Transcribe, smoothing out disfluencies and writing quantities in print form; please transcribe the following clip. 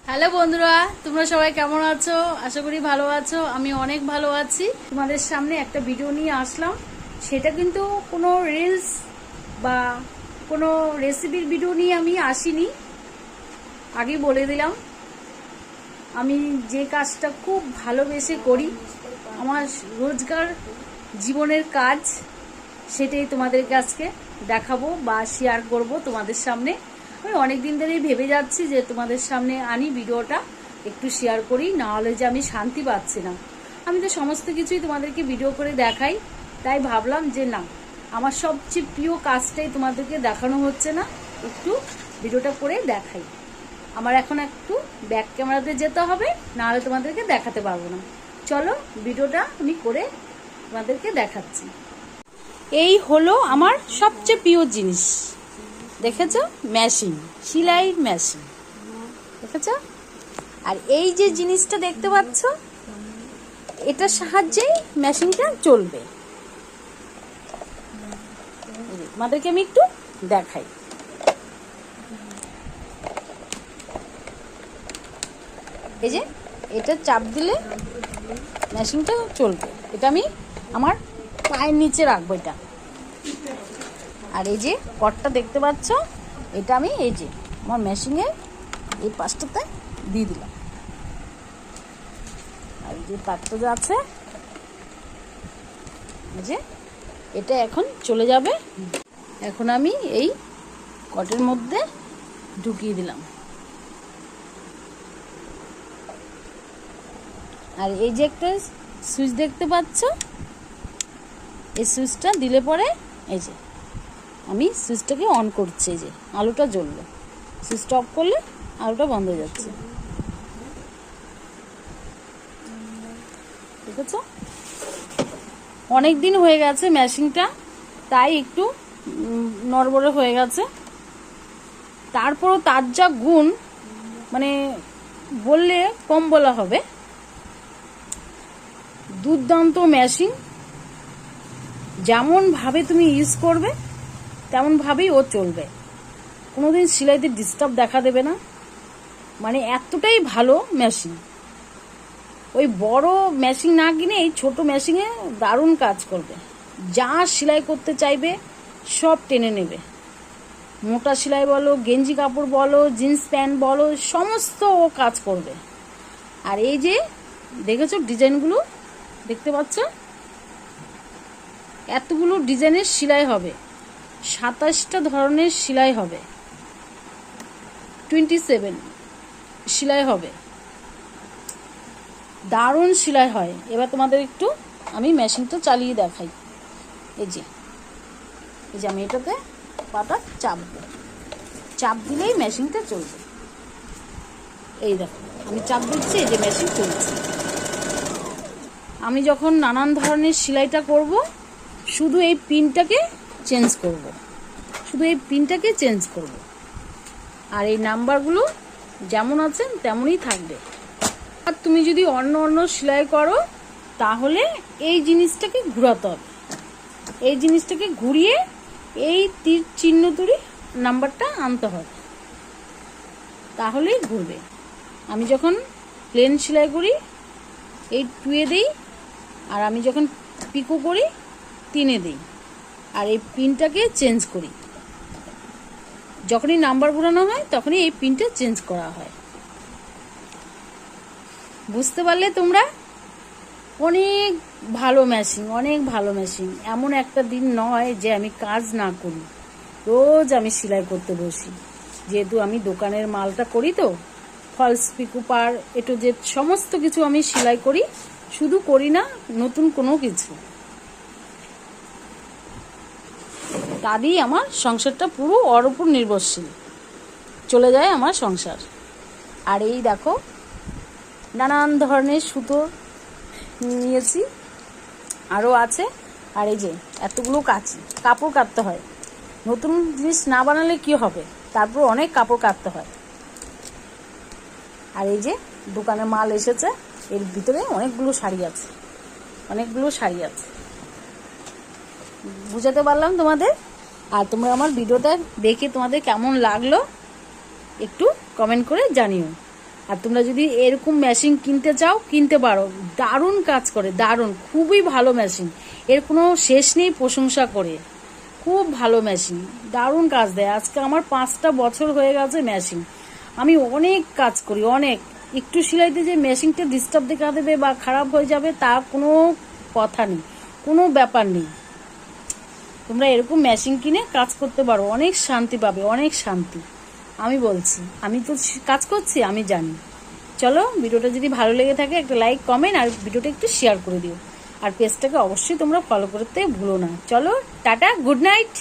Hello বন্ধুরা, তোমরা সবাই কেমন আছো? আশা করি ভালো আছো। আমি অনেক ভালো আছি। তোমাদের সামনে একটা ভিডিও নিয়ে আসলাম। সেটা কিন্তু কোনো রিলস বা কোনো রেসিপির ভিডিও নিয়ে আমি আসিনি। আগেই বলে দিলাম, আমি যে কাজটা খুব ভালোবেসে করি, আমার রোজগার জীবনের কাজ, সেটাই তোমাদের কাছকে দেখাবো বা শেয়ার করব তোমাদের সামনে। আমি অনেক দিন ধরেই ভেবে যাচ্ছি যে তোমাদের সামনে আনি ভিডিওটা, একটু শেয়ার করি, না হলে যে আমি শান্তি পাচ্ছি না। আমি তো সমস্ত কিছুই তোমাদেরকে ভিডিও করে দেখাই, তাই ভাবলাম যে না, আমার সবচেয়ে প্রিয় কাজটাই তোমাদেরকে দেখানো হচ্ছে না, একটু ভিডিওটা করে দেখাই। আমার এখন একটু ব্যাক ক্যামেরাতে যেতে হবে, না হলে তোমাদেরকে দেখাতে পারবো না। চলো ভিডিওটা আমি করে তোমাদেরকে দেখাচ্ছি। এই হলো আমার সবচেয়ে প্রিয় জিনিস, দেখেছো? মেশিন, সেলাই মেশিন, দেখেছো? আর এই যে জিনিসটা দেখতে পাচ্ছ, এটার সাহায্যেই মেশিনটা চলবে। আমাদেরকে আমি একটু দেখাই। এই যে এটা চাপ দিলে মেশিনটা চলবে। এটা আমি আমার পায়ের নিচে রাখবো এটা। আর এই যে কটটা দেখতে পাচ্ছ, এটা আমি এই যে আমার মেশিনের এই পাশটাতে দিয়ে দিলাম। আর যে তারটা যে আছে, এই যে এটা এখন চলে যাবে। এখন আমি এই কটের মধ্যে ঢুকিয়ে দিলাম। আর এই যে একটা সুইচ দেখতে পাচ্ছ, এই সুইচটা দিলে পরে এই যে আমি সুইচটাকে অন করছি। এই যে আলোটা জ্বললো, সুইচটা অফ করলে আলোটা বন্ধ হয়ে যাচ্ছে, দেখেছো? অনেক দিন হয়ে গেছে মেশিনটা, তাই একটু নড়বড়ে হয়ে গেছে। তারপরও তার যা গুণ, মানে বললে কম বলা হবে। দুর্দান্ত মেশিন, যেমন ভাবে তুমি ইউজ করবে তেমন ভাবেই ও চলবে, কোনোদিন সেলাইতে ডিস্টার্ব দেখা দেবে না। মানে এতটাই ভালো মেশিন। ওই বড় মেশিন না কিনে এই ছোট মেশিনে দারুণ কাজ করবে। যা সেলাই করতে চাইবে সব টেনে নেবে। মোটা সেলাই বলো, গেঞ্জি কাপড় বলো, জিন্স প্যান্ট বলো, সমস্ত ও কাজ করবে। আর এই যে দেখেছো ডিজাইনগুলো দেখতে পাচ্ছ, এতগুলো ডিজাইনের সেলাই হবে, 27টা ধরনের সেলাই হবে, 27 সেলাই হবে, দারুণ সেলাই হয়। এবার তোমাদের একটু আমি মেশিনটা চালিয়ে দেখাই। এই যে আমি এটাতে পাটা চাপবো, চাপ দিলেই মেশিনটা চলবে। এই দেখো আমি চাপ দিচ্ছি, এই যে মেশিন চলছে। আমি যখন নানান ধরনের সেলাইটা করব, শুধু এই পিনটাকে চেঞ্জ করব, শুধু এই পিনটাকে চেঞ্জ করব। আর এই নাম্বারগুলো যেমন আছে তেমনই থাকবে। আর তুমি যদি অন্য সেলাই করো, তাহলে এই জিনিসটাকে ঘোরাতে হবে। এই জিনিসটাকে ঘুরিয়ে এই তীর চিহ্ন তুড়ি নাম্বারটা আনতে হবে, তাহলেই ঘুরবে। আমি যখন প্লেন সেলাই করি এই 2-এ দিই, আর আমি যখন পিকো করি 3-এ দিই। আর এই পিনটাকে চেঞ্জ করি, যখনই নাম্বার ঘোরানো হয় তখনই এই পিনটা চেঞ্জ করা হয়। বুঝতে পারলে তোমরা? অনেক ভালো মেশিন, অনেক ভালো মেশিন। এমন একটা দিন নয় যে আমি কাজ না করি, রোজ আমি সেলাই করতে বসি। যেহেতু আমি দোকানের মালটা করি, তো ফলস পিকো পার এটো যে সমস্ত কিছু আমি সেলাই করি, শুধু করি না নতুন কোনো কিছু। তারই আমার সংসারটা পুরো ওর উপর নির্ভরশীল, চলে যায় আমার সংসার। আর এই দেখো নানান ধরনের সুতো নিয়েছি, আরও আছে। আর এই যে এতগুলো কাঁচি, কাপড় কাটতে হয়। নতুন জিনিস না বানালে কি হবে, তারপর অনেক কাপড় কাটতে হয়। আর এই যে দোকানে মাল এসেছে, এর ভিতরে অনেকগুলো শাড়ি আছে, অনেকগুলো শাড়ি আছে। বুঝাতে পারলাম তোমাদের? আর তোমরা আমার ভিডিওটা দেখে তোমাদের কেমন লাগলো একটু কমেন্ট করে জানিও। আর তোমরা যদি এরকম মেশিন কিনতে চাও কিনতে পারো, দারুণ কাজ করে, দারুণ, খুবই ভালো মেশিন, এর কোনো শেষ নেই প্রশংসা করে। খুব ভালো মেশিন, দারুণ কাজ দেয়। আজকে আমার 5টা বছর হয়ে গেছে মেশিন, আমি অনেক কাজ করি, অনেক। একটু সেলাইতে যে মেশিনটা ডিস্টার্ব দেখা দেবে বা খারাপ হয়ে যাবে তা কোনো কথা নেই, কোনো ব্যাপার নেই। তোমরা এরকম মেশিন কিনে কাজ করতে পারো, অনেক শান্তি পাবে, অনেক শান্তি। আমি বলছি, আমি তো কাজ করছি, আমি জানি। চলো, ভিডিওটা যদি ভালো লেগে থাকে একটা লাইক, কমেন্ট আর ভিডিওটা একটু শেয়ার করে দিও। আর পেজটাকে অবশ্যই তোমরা ফলো করতে ভুলো না। চলো, টাটা, গুড নাইট।